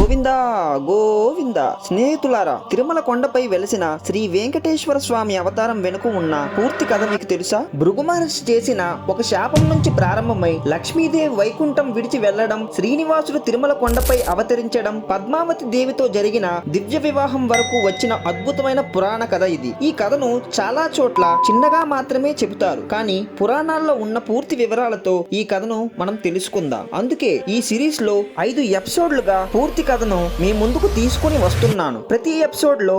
గోవిందా గోవింద. స్నేహితులారా, తిరుమల కొండపై వెలసిన శ్రీ వెంకటేశ్వర స్వామి అవతారం వెనుక ఉన్న పూర్తి కథ మీకు తెలుసా? భృగు మహర్షి చేసిన ఒక శాపం నుంచి ప్రారంభమై లక్ష్మీదేవి వైకుంఠం విడిచి వెళ్లడం, శ్రీనివాసుడు తిరుమల కొండపై అవతరించడం, పద్మావతి దేవితో జరిగిన దివ్య వివాహం వరకు వచ్చిన అద్భుతమైన పురాణ కథ ఇది. ఈ కథను చాలా చోట్ల చిన్నగా మాత్రమే చెబుతారు, కానీ పురాణాల్లో ఉన్న పూర్తి వివరాలతో ఈ కథను మనం తెలుసుకుందాం. అందుకే ఈ సిరీస్ లో 5 ఎపిసోడ్లుగా పూర్తి కథను మీ ముందుకు తీసుకుని వస్తున్నాను. ప్రతి ఎపిసోడ్ లో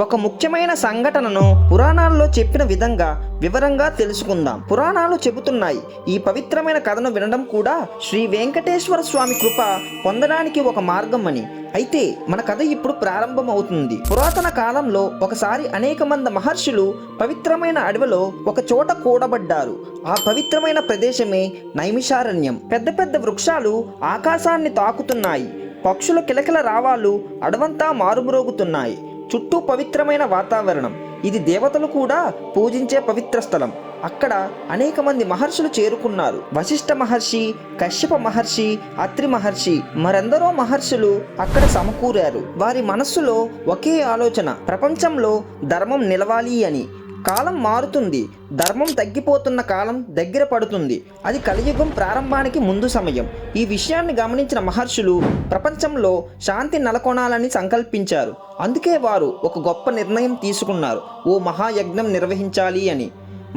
ఒక ముఖ్యమైన సంఘటనను పురాణాల్లో చెప్పిన విధంగా వివరంగా తెలుసుకుందాం. పురాణాలు చెబుతున్నాయి, ఈ పవిత్రమైన కథను వినడం కూడా శ్రీ వెంకటేశ్వర స్వామి కృప పొందడానికి ఒక మార్గం అని. అయితే మన కథ ఇప్పుడు ప్రారంభమవుతుంది. పురాతన కాలంలో ఒకసారి అనేక మంది మహర్షులు పవిత్రమైన అడవిలో ఒక చోట కూడబడ్డారు. ఆ పవిత్రమైన ప్రదేశమే నైమిషారణ్యం. పెద్ద పెద్ద వృక్షాలు ఆకాశాన్ని తాకుతున్నాయి. పక్షుల కిలకిల రావాలు అడవంతా మారుమ్రోగుతున్నాయి. చుట్టూ పవిత్రమైన వాతావరణం. ఇది దేవతలు కూడా పూజించే పవిత్ర స్థలం. అక్కడ అనేక మంది మహర్షులు చేరుకున్నారు. వశిష్ఠ మహర్షి, కశ్యప మహర్షి, అత్రి మహర్షి, మరెందరో మహర్షులు అక్కడ సమకూరారు. వారి మనస్సులో ఒకే ఆలోచన, ప్రపంచంలో ధర్మం నిలవాలి అని. కాలం మారుతుంది, ధర్మం తగ్గిపోతున్న కాలం దగ్గర పడుతుంది. అది కలియుగం ప్రారంభానికి ముందు సమయం. ఈ విషయాన్ని గమనించిన మహర్షులు ప్రపంచంలో శాంతి నెలకొనాలని సంకల్పించారు. అందుకే వారు ఒక గొప్ప నిర్ణయం తీసుకున్నారు. ఓ మహాయజ్ఞం నిర్వహించాలి అని.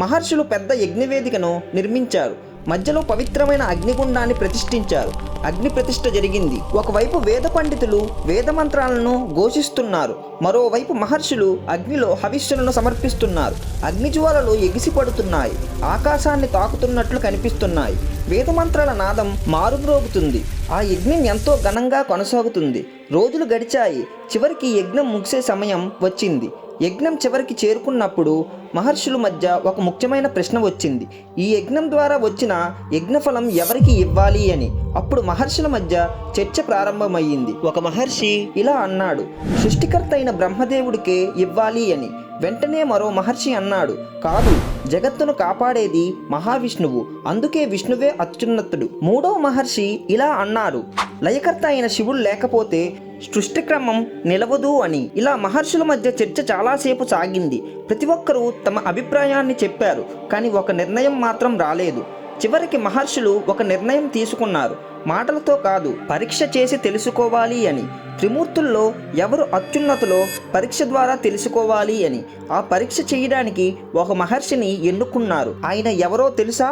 మహర్షులు పెద్ద యజ్ఞవేదికను నిర్మించారు. మధ్యలో పవిత్రమైన అగ్నిగుండాన్ని ప్రతిష్ఠించారు. అగ్ని ప్రతిష్ఠ జరిగింది. ఒకవైపు వేద పండితులు వేద మంత్రాలను ఘోషిస్తున్నారు. మరోవైపు మహర్షులు అగ్నిలో హవిష్యులను సమర్పిస్తున్నారు. అగ్నిజ్వాలలు ఎగిసిపడుతున్నాయి, ఆకాశాన్ని తాకుతున్నట్లు కనిపిస్తున్నాయి. వేద మంత్రాల నాదం మారుమ్రోగుతుంది. ఆ యజ్ఞం ఎంతో ఘనంగా కొనసాగుతుంది. రోజులు గడిచాయి. చివరికి యజ్ఞం ముగిసే సమయం వచ్చింది. యజ్ఞం చివరికి చేరుకున్నప్పుడు మహర్షుల మధ్య ఒక ముఖ్యమైన ప్రశ్న వచ్చింది. ఈ యజ్ఞం ద్వారా వచ్చిన యజ్ఞఫలం ఎవరికి ఇవ్వాలి అని. అప్పుడు మహర్షుల మధ్య చర్చ ప్రారంభమయ్యింది. ఒక మహర్షి ఇలా అన్నాడు, సృష్టికర్త అయిన బ్రహ్మదేవుడికే ఇవ్వాలి అని. వెంటనే మరో మహర్షి అన్నాడు, కాదు, జగత్తును కాపాడేది మహావిష్ణువు, అందుకే విష్ణువే అత్యున్నతుడు. మూడవ మహర్షి ఇలా అన్నారు, లయకర్త అయిన శివుడు లేకపోతే సృష్టి క్రమం నిలవదు అని. ఇలా మహర్షుల మధ్య చర్చ చాలాసేపు సాగింది. ప్రతి ఒక్కరూ తమ అభిప్రాయాన్ని చెప్పారు, కానీ ఒక నిర్ణయం మాత్రం రాలేదు. చివరికి మహర్షులు ఒక నిర్ణయం తీసుకున్నారు. మాటలతో కాదు, పరీక్ష చేసి తెలుసుకోవాలి అని. త్రిమూర్తుల్లో ఎవరు అత్యున్నతులో పరీక్ష ద్వారా తెలుసుకోవాలి అని. ఆ పరీక్ష చేయడానికి ఒక మహర్షిని ఎన్నుకున్నారు. ఆయన ఎవరో తెలుసా?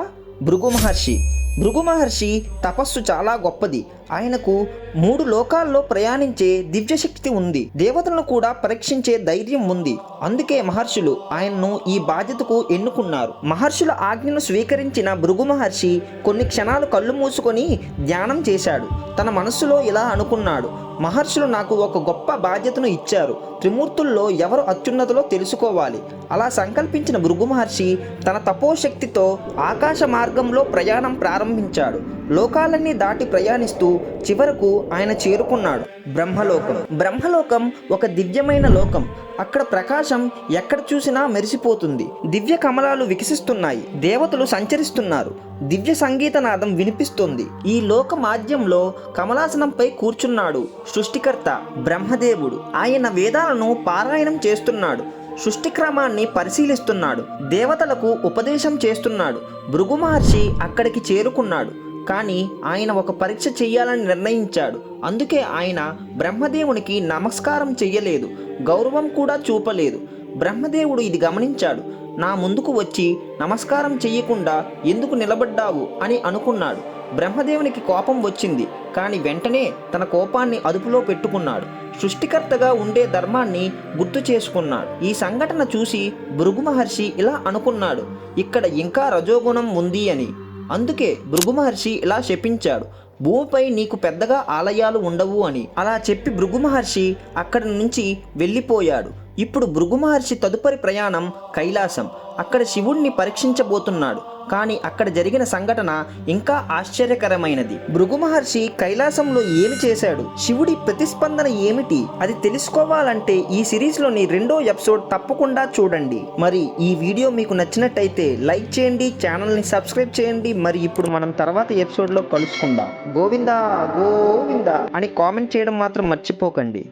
భృగు మహర్షి. భృగు మహర్షి తపస్సు చాలా గొప్పది. ఆయనకు 3 లోకాల్లో ప్రయాణించే దివ్యశక్తి ఉంది. దేవతలను కూడా పరీక్షించే ధైర్యం ఉంది. అందుకే మహర్షులు ఆయన్ను ఈ బాధ్యతకు ఎన్నుకున్నారు. మహర్షుల ఆజ్ఞను స్వీకరించిన భృగు మహర్షి కొన్ని క్షణాలు కళ్ళు మూసుకొని ధ్యానం చేశాడు. తన మనస్సులో ఇలా అనుకున్నాడు, మహర్షులు నాకు ఒక గొప్ప బాధ్యతను ఇచ్చారు. త్రిమూర్తుల్లో ఎవరు అత్యున్నతులో తెలుసుకోవాలి. అలా సంకల్పించిన భృగు మహర్షి తన తపోశక్తితో ఆకాశ మార్గంలో ప్రయాణం ప్రారంభించాడు. లోకాలన్నీ దాటి ప్రయాణిస్తూ చివరకు ఆయన చేరుకున్నాడు బ్రహ్మలోకం. బ్రహ్మలోకం ఒక దివ్యమైన లోకం. అక్కడ ప్రకాశం ఎక్కడ చూసినా మెరిసిపోతుంది. దివ్య కమలాలు వికసిస్తున్నాయి. దేవతలు సంచరిస్తున్నారు. దివ్య సంగీతనాదం వినిపిస్తుంది. ఈ లోక మాధ్యంలో కమలాసనంపై కూర్చున్నాడు సృష్టికర్త బ్రహ్మదేవుడు. ఆయన వేదాలను పారాయణం చేస్తున్నాడు. సృష్టి క్రమాన్ని పరిశీలిస్తున్నాడు. దేవతలకు ఉపదేశం చేస్తున్నాడు. భృగు మహర్షి అక్కడికి చేరుకున్నాడు. కానీ ఆయన ఒక పరీక్ష చెయ్యాలని నిర్ణయించాడు. అందుకే ఆయన బ్రహ్మదేవునికి నమస్కారం చెయ్యలేదు, గౌరవం కూడా చూపలేదు. బ్రహ్మదేవుడు ఇది గమనించాడు. నా ముందుకు వచ్చి నమస్కారం చెయ్యకుండా ఎందుకు నిలబడ్డావు అని అనుకున్నాడు. బ్రహ్మదేవునికి కోపం వచ్చింది, కానీ వెంటనే తన కోపాన్ని అదుపులో పెట్టుకున్నాడు. సృష్టికర్తగా ఉండే ధర్మాన్ని గుర్తు చేసుకున్నాడు. ఈ సంఘటన చూసి భృగు మహర్షి ఇలా అనుకున్నాడు, ఇక్కడ ఇంకా రజోగుణం ఉంది అని. అందుకే భృగు మహర్షి ఇలా శపించాడు, భూమిపై నీకు పెద్దగా ఆలయాలు ఉండవు అని. అలా చెప్పి భృగు మహర్షి అక్కడి నుంచి వెళ్ళిపోయాడు. ఇప్పుడు భృగు మహర్షి తదుపరి ప్రయాణం కైలాసం. అక్కడ శివుణ్ణి పరీక్షించబోతున్నాడు. కానీ అక్కడ జరిగిన సంఘటన ఇంకా ఆశ్చర్యకరమైనది. భృగు మహర్షి కైలాసంలో ఏమి చేశాడు, శివుడి ప్రతిస్పందన ఏమిటి, అది తెలుసుకోవాలంటే ఈ సిరీస్లోని 2వ ఎపిసోడ్ తప్పకుండా చూడండి. మరి ఈ వీడియో మీకు నచ్చినట్టయితే లైక్ చేయండి, ఛానల్ని సబ్స్క్రైబ్ చేయండి. మరి ఇప్పుడు మనం తర్వాత ఎపిసోడ్లో కలుసుకుందాం. గోవిందా గోవిందా అని కామెంట్ చేయడం మాత్రం మర్చిపోకండి.